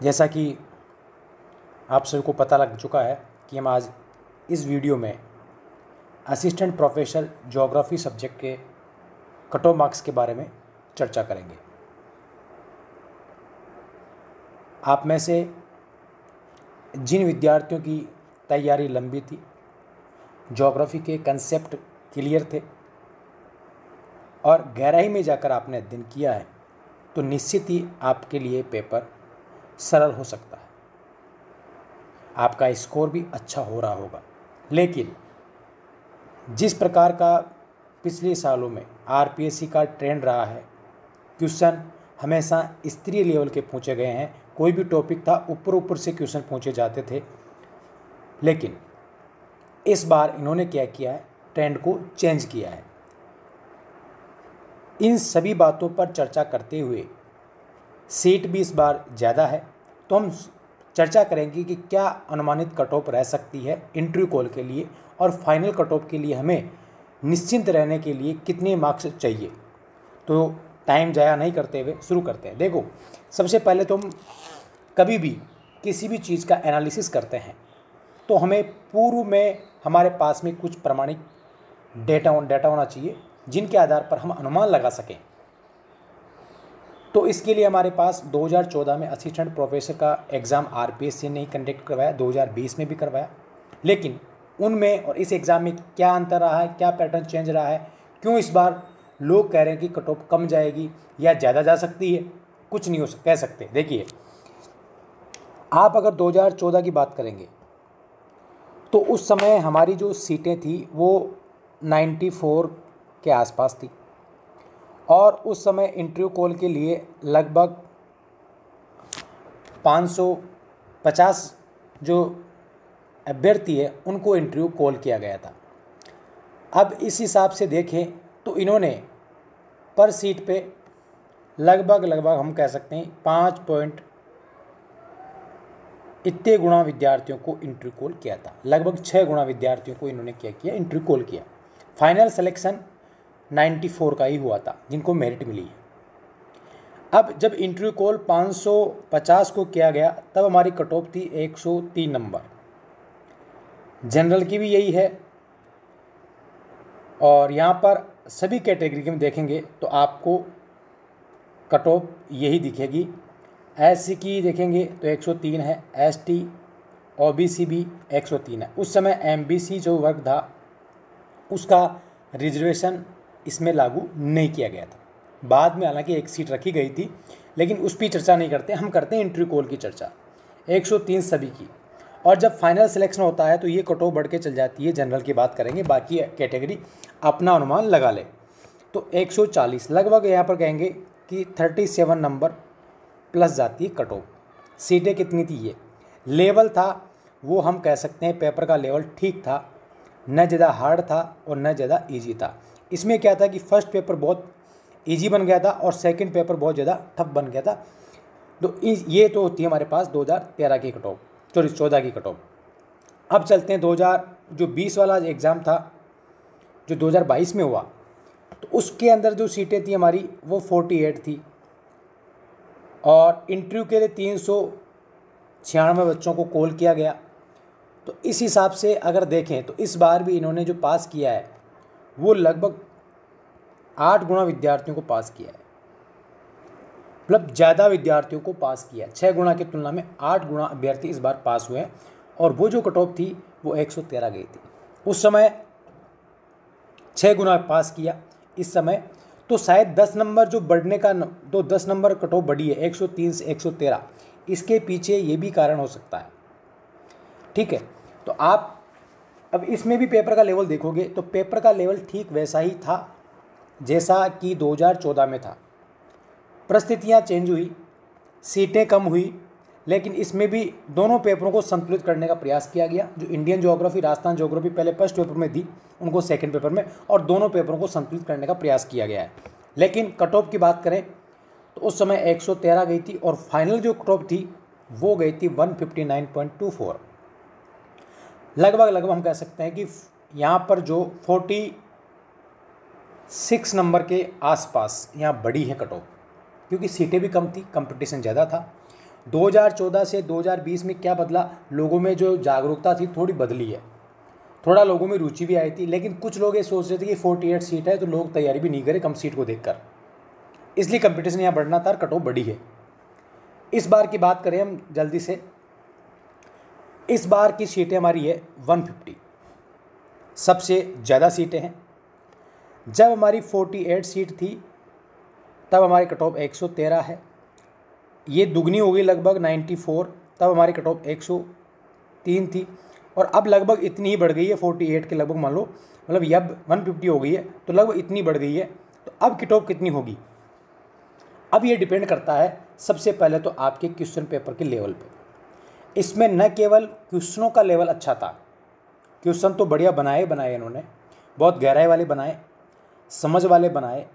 जैसा कि आप सभी को पता लग चुका है कि हम आज इस वीडियो में असिस्टेंट प्रोफेसर ज्योग्राफी सब्जेक्ट के कट ऑफ मार्क्स के बारे में चर्चा करेंगे। आप में से जिन विद्यार्थियों की तैयारी लंबी थी, ज्योग्राफी के कंसेप्ट क्लियर थे और गहराई में जाकर आपने अध्ययन किया है, तो निश्चित ही आपके लिए पेपर सरल हो सकता है, आपका स्कोर भी अच्छा हो रहा होगा। लेकिन जिस प्रकार का पिछले सालों में आरपीएससी का ट्रेंड रहा है, क्वेश्चन हमेशा स्तरीय लेवल के पूछे गए हैं। कोई भी टॉपिक था ऊपर से क्वेश्चन पूछे जाते थे, लेकिन इस बार इन्होंने क्या किया है, ट्रेंड को चेंज किया है। इन सभी बातों पर चर्चा करते हुए सीट भी इस बार ज़्यादा है, तो हम चर्चा करेंगे कि क्या अनुमानित कट ऑफ रह सकती है इंटरव्यू कॉल के लिए और फाइनल कट ऑफ के लिए हमें निश्चिंत रहने के लिए कितने मार्क्स चाहिए। तो टाइम ज़ाया नहीं करते हुए शुरू करते हैं। देखो, सबसे पहले तो हम कभी भी किसी भी चीज़ का एनालिसिस करते हैं तो हमें पूर्व में हमारे पास में कुछ प्रमाणिक डेटा होना चाहिए जिनके आधार पर हम अनुमान लगा सकें। तो इसके लिए हमारे पास 2014 में असिस्टेंट प्रोफेसर का एग्ज़ाम आरपीएससी ने कंडक्ट करवाया, 2020 में भी करवाया। लेकिन उनमें और इस एग्ज़ाम में क्या अंतर रहा है, क्या पैटर्न चेंज रहा है, क्यों इस बार लोग कह रहे हैं कि कट ऑफ कम जाएगी या ज़्यादा जा सकती है, कुछ नहीं कह सकते। देखिए, आप अगर 2014 की बात करेंगे तो उस समय हमारी जो सीटें थी वो 94 के आसपास थी और उस समय इंटरव्यू कॉल के लिए लगभग 550 जो अभ्यर्थी है उनको इंटरव्यू कॉल किया गया था। अब इस हिसाब से देखें तो इन्होंने पर सीट पे लगभग हम कह सकते हैं 5 पॉइंट इतने गुणा विद्यार्थियों को इंटरव्यू कॉल किया था। लगभग 6 गुणा विद्यार्थियों को इन्होंने क्या किया, इंटरव्यू कॉल किया। फाइनल सिलेक्शन 94 का ही हुआ था जिनको मेरिट मिली है। अब जब इंटरव्यू कॉल 550 को किया गया तब हमारी कट ऑफ थी 103 नंबर। जनरल की भी यही है और यहाँ पर सभी कैटेगरी के में देखेंगे तो आपको कट ऑफ यही दिखेगी। एससी की देखेंगे तो 103 है, एसटी ओबीसी भी 103 है। उस समय एमबीसी जो वर्ग था उसका रिजर्वेशन इसमें लागू नहीं किया गया था। बाद में हालांकि एक सीट रखी गई थी, लेकिन उस पर चर्चा नहीं करते, हम करते हैं इंटरव्यू कॉल की चर्चा। 103 सभी की, और जब फाइनल सिलेक्शन होता है तो ये कट ऑफ बढ़ के चल जाती है। जनरल की बात करेंगे, बाकी कैटेगरी अपना अनुमान लगा ले तो 140 लगभग यहाँ पर कहेंगे कि 37 नंबर प्लस जाती है कट ऑफ। सीटें कितनी थी, ये लेवल था वो हम कह सकते हैं पेपर का लेवल ठीक था, न ज़्यादा हार्ड था और न ज़्यादा इजी था। इसमें क्या था कि फर्स्ट पेपर बहुत इजी बन गया था और सेकंड पेपर बहुत ज़्यादा टफ बन गया था। तो ये तो होती है हमारे पास 2013 की कट ऑफ, 14 की कट ऑफ। अब चलते हैं 2020 वाला एग्ज़ाम था जो 2022 में हुआ, तो उसके अंदर जो सीटें थी हमारी वो 48 थी और इंटरव्यू के लिए 396 बच्चों को कॉल किया गया। तो इस हिसाब से अगर देखें तो इस बार भी इन्होंने जो पास किया है वो लगभग 8 गुणा विद्यार्थियों को पास किया है, मतलब ज़्यादा विद्यार्थियों को पास किया है। 6 गुणा की तुलना में 8 गुणा अभ्यर्थी इस बार पास हुए हैं और वो जो कट ऑफ थी वो 113 गई थी। उस समय 6 गुणा पास किया, इस समय तो शायद 10 नंबर जो बढ़ने का, तो 10 नंबर कट ऑफ बढ़ी है 103 से 113। इसके पीछे ये भी कारण हो सकता है, ठीक है। तो आप अब इसमें भी पेपर का लेवल देखोगे तो पेपर का लेवल ठीक वैसा ही था जैसा कि 2014 में था। परिस्थितियाँ चेंज हुई, सीटें कम हुई, लेकिन इसमें भी दोनों पेपरों को संतुलित करने का प्रयास किया गया। जो इंडियन ज्योग्राफी, राजस्थान ज्योग्राफी पहले फर्स्ट पेपर में थी, उनको सेकंड पेपर में, और दोनों पेपरों को संतुलित करने का प्रयास किया गया है। लेकिन कट ऑफ की बात करें तो उस समय 113 गई थी और फाइनल जो कट ऑफ थी वो गई थी 159.24। लगभग हम कह सकते हैं कि यहाँ पर जो 46 नंबर के आसपास यहाँ बड़ी है कट ऑफ, क्योंकि सीटें भी कम थी, कंपटीशन ज़्यादा था 2014 से 2020 में क्या बदला, लोगों में जो जागरूकता थी थोड़ी बदली है, थोड़ा लोगों में रुचि भी आई थी। लेकिन कुछ लोग ये सोच रहे थे कि 48 सीट है तो लोग तैयारी भी नहीं करें कम सीट को देखकर, इसलिए कंपटीशन यहाँ बढ़ना था, कट ऑफ बढ़ी है। इस बार की बात करें हम जल्दी से, इस बार की सीटें हमारी है 150, सबसे ज़्यादा सीटें हैं। जब हमारी 48 सीट थी तब हमारी कट ऑफ 113 है, ये दुगनी हो गई लगभग 94। तब हमारी कट ऑफ 103 थी और अब लगभग इतनी ही बढ़ गई है 48 के लगभग, मान लो मतलब ये अब 150 हो गई है तो लगभग इतनी बढ़ गई है। तो अब कट ऑफ कितनी होगी, अब ये डिपेंड करता है सबसे पहले तो आपके क्वेश्चन पेपर के लेवल पे। इसमें न केवल क्वेश्चनों का लेवल अच्छा था, क्वेश्चन तो बढ़िया बनाए इन्होंने, बहुत गहराई वाले बनाए, समझ वाले बनाए,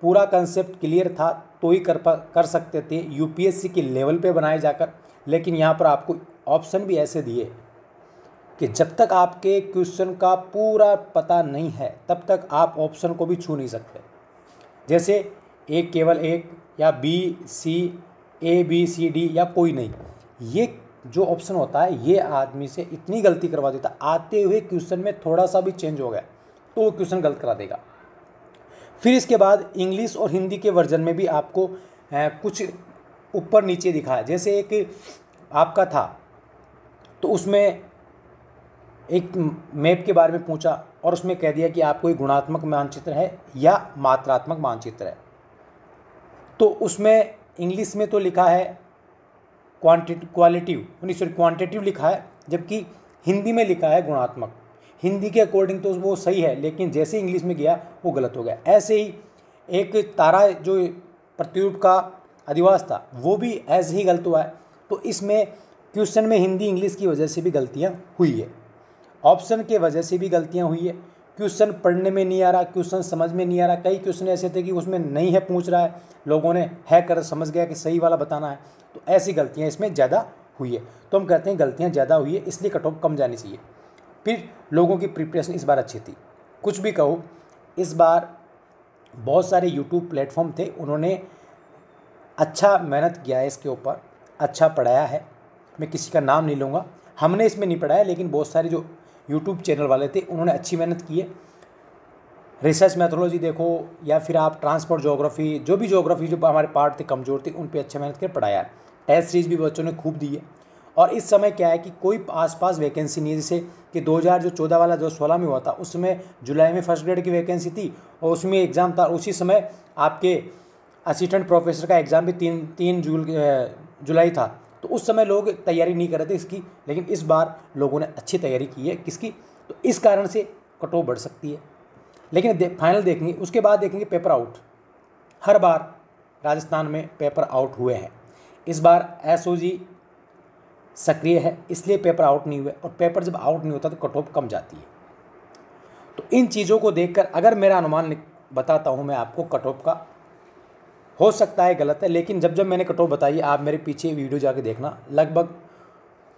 पूरा कंसेप्ट क्लियर था तो ही कर सकते थे यूपीएससी के लेवल पे बनाए जाकर। लेकिन यहाँ पर आपको ऑप्शन भी ऐसे दिए कि जब तक आपके क्वेश्चन का पूरा पता नहीं है तब तक आप ऑप्शन को भी छू नहीं सकते। जैसे एक केवल एक या B C, A B C D या कोई नहीं, ये जो ऑप्शन होता है ये आदमी से इतनी गलती करवा देता, आते हुए क्वेश्चन में थोड़ा सा भी चेंज हो गया तो वो क्वेश्चन गलत करा देगा। फिर इसके बाद इंग्लिश और हिंदी के वर्जन में भी आपको कुछ ऊपर नीचे दिखा है। जैसे एक आपका था तो उसमें एक मैप के बारे में पूछा और उसमें कह दिया कि आपको एक गुणात्मक मानचित्र है या मात्रात्मक मानचित्र है। तो उसमें इंग्लिश में तो लिखा है क्वांटिटिव लिखा है, जबकि हिंदी में लिखा है गुणात्मक। हिंदी के अकॉर्डिंग तो वो सही है, लेकिन जैसे इंग्लिश में गया वो गलत हो गया। ऐसे ही एक तारा जो प्रतिरूप का अधिवास था वो भी ऐसे ही गलत हुआ है। तो इसमें क्वेश्चन में हिंदी इंग्लिश की वजह से भी गलतियाँ हुई है, ऑप्शन के वजह से भी गलतियाँ हुई है, क्वेश्चन पढ़ने में नहीं आ रहा, क्वेश्चन समझ में नहीं आ रहा। कई क्वेश्चन ऐसे थे कि उसमें नहीं है पूछ रहा है, लोगों ने है कर समझ गया कि सही वाला बताना है। तो ऐसी गलतियाँ इसमें ज़्यादा हुई है। तो हम कहते हैं गलतियाँ ज़्यादा हुई है इसलिए कट ऑफ कम जानी चाहिए। फिर लोगों की प्रिपरेशन इस बार अच्छी थी। कुछ भी कहो, इस बार बहुत सारे यूट्यूब प्लेटफॉर्म थे, उन्होंने अच्छा मेहनत किया है इसके ऊपर, अच्छा पढ़ाया है। मैं किसी का नाम नहीं लूँगा, हमने इसमें नहीं पढ़ाया, लेकिन बहुत सारे जो यूट्यूब चैनल वाले थे उन्होंने अच्छी मेहनत की है। रिसर्च मैथोलॉजी देखो या फिर आप ट्रांसपोर्ट ज्योग्राफी, जो भी ज्योग्राफी जो हमारे पार्ट थे कमज़ोर थे उन पे अच्छे मेहनत कर पढ़ाया है। टेस्ट सीरीज भी बच्चों ने खूब दी है। और इस समय क्या है कि कोई आसपास वैकेंसी नहीं है, जैसे कि 2014 वाला जो 16 में हुआ था उसमें जुलाई में फर्स्ट ग्रेड की वैकेंसी थी और उसमें एग्ज़ाम था। उसी समय आपके असिस्टेंट प्रोफेसर का एग्ज़ाम भी 3 जुलाई था। तो उस समय लोग तैयारी नहीं कर रहे थे इसकी, लेकिन इस बार लोगों ने अच्छी तैयारी की है किसकी, तो इस कारण से कट ऑफ बढ़ सकती है। लेकिन फाइनल देखेंगे, उसके बाद देखेंगे पेपर आउट। हर बार राजस्थान में पेपर आउट हुए हैं, इस बार एसओजी सक्रिय है इसलिए पेपर आउट नहीं हुए, और पेपर जब आउट नहीं होता तो कट ऑफ कम जाती है। तो इन चीज़ों को देखकर अगर मेरा अनुमान बताता हूँ मैं आपको कट ऑफ का, हो सकता है गलत है, लेकिन जब मैंने कट ऑफ बताई आप मेरे पीछे वीडियो जाके देखना, लगभग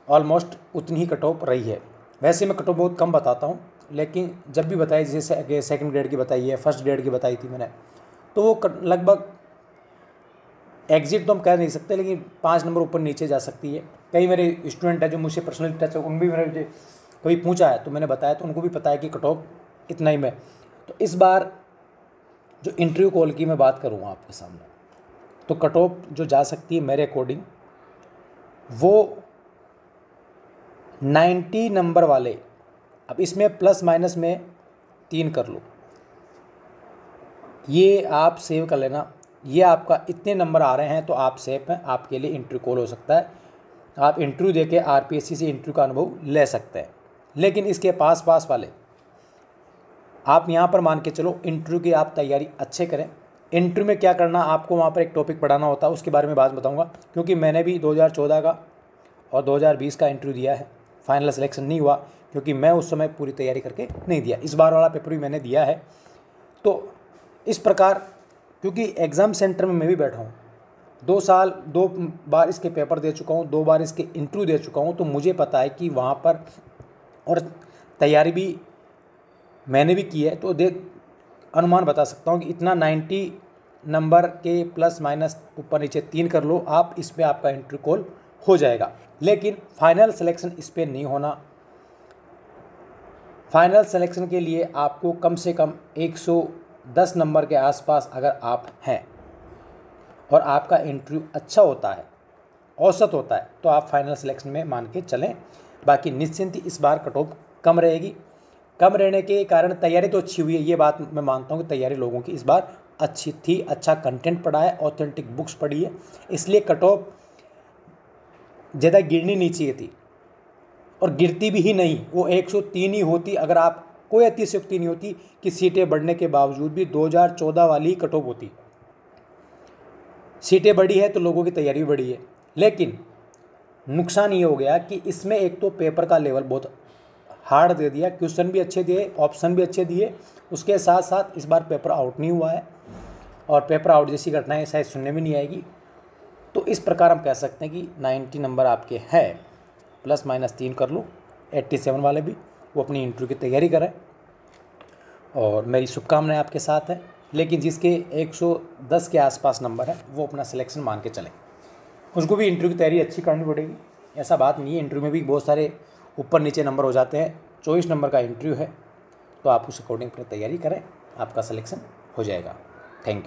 ऑलमोस्ट उतनी ही कट ऑफ रही है। वैसे मैं कट ऑफ बहुत कम बताता हूँ, लेकिन जब भी बताई, जैसे सेकंड ग्रेड की बताई है, फर्स्ट ग्रेड की बताई थी मैंने, तो वो लगभग एग्जिट तो हम कह नहीं सकते, लेकिन 5 नंबर ऊपर नीचे जा सकती है। कई मेरे स्टूडेंट हैं जो मुझसे पर्सनली टच है, उन भी मैंने कभी पूछा है तो मैंने बताया, तो उनको भी पता है कि कट ऑफ इतना ही में। तो इस बार जो इंटरव्यू कॉल की मैं बात करूँगा आपके सामने, तो कट ऑफ जो जा सकती है मेरे अकॉर्डिंग वो 90 नंबर वाले, अब इसमें प्लस माइनस में 3 कर लो, ये आप सेव कर लेना। ये आपका इतने नंबर आ रहे हैं तो आप सेफ हैं, आपके लिए इंटरव्यू कॉल हो सकता है, आप इंटरव्यू देके आरपीएससी से इंटरव्यू का अनुभव ले सकते हैं। लेकिन इसके पास वाले आप यहाँ पर मान के चलो इंटरव्यू की आप तैयारी अच्छे करें। इंटरव्यू में क्या करना, आपको वहाँ पर एक टॉपिक पढ़ाना होता है, उसके बारे में बात बताऊँगा, क्योंकि मैंने भी 2014 का और 2020 का इंटरव्यू दिया है। फाइनल सिलेक्शन नहीं हुआ क्योंकि मैं उस समय पूरी तैयारी करके नहीं दिया। इस बार वाला पेपर भी मैंने दिया है। तो इस प्रकार, क्योंकि एग्ज़ाम सेंटर में मैं भी बैठा हूँ, 2 बार इसके पेपर दे चुका हूँ, 2 बार इसके इंटरव्यू दे चुका हूँ, तो मुझे पता है कि वहाँ पर, और तैयारी भी मैंने भी की है, तो अनुमान बता सकता हूँ कि इतना 90 नंबर के प्लस माइनस ऊपर नीचे 3 कर लो आप, इस पर आपका इंटरव्यू कॉल हो जाएगा। लेकिन फाइनल सिलेक्शन इस पर नहीं होना। फाइनल सिलेक्शन के लिए आपको कम से कम 110 नंबर के आसपास अगर आप हैं और आपका इंटरव्यू अच्छा होता है, औसत होता है, तो आप फाइनल सिलेक्शन में मान के चलें। बाकी निश्चिंत इस बार कट ऑफ कम रहेगी। कम रहने के कारण तैयारी तो अच्छी हुई है, ये बात मैं मानता हूँ कि तैयारी लोगों की इस बार अच्छी थी, अच्छा कंटेंट पढ़ा है, ऑथेंटिक बुक्स पढ़ी है, इसलिए कट ऑफ ज़्यादा गिरनी नहीं चाहिए थी और गिरती भी ही नहीं। वो 103 ही होती अगर आप कोई अतिशयोक्ति नहीं होती कि सीटें बढ़ने के बावजूद भी 2014 वाली ही कट ऑफ होती। सीटें बढ़ी है तो लोगों की तैयारी भी बढ़ी है, लेकिन नुकसान ये हो गया कि इसमें एक तो पेपर का लेवल बहुत हार्ड दे दिया, क्वेश्चन भी अच्छे दिए, ऑप्शन भी अच्छे दिए, उसके साथ साथ इस बार पेपर आउट नहीं हुआ है और पेपर आउट जैसी घटनाएं शायद सुनने में नहीं आएगी। तो इस प्रकार हम कह सकते हैं कि 90 नंबर आपके हैं, प्लस माइनस 3 कर लो। 87 वाले भी वो अपनी इंटरव्यू की तैयारी करें और मेरी शुभकामनाएं आपके साथ है। लेकिन जिसके 110 के आसपास नंबर है वो अपना सिलेक्शन मान के चलें, उसको भी इंटरव्यू की तैयारी अच्छी करनी पड़ेगी। ऐसा बात नहीं है, इंटरव्यू में भी बहुत सारे ऊपर नीचे नंबर हो जाते हैं। 24 नंबर का इंटरव्यू है तो आप उस अकॉर्डिंग अपनी तैयारी करें, आपका सिलेक्शन हो जाएगा। Thank you.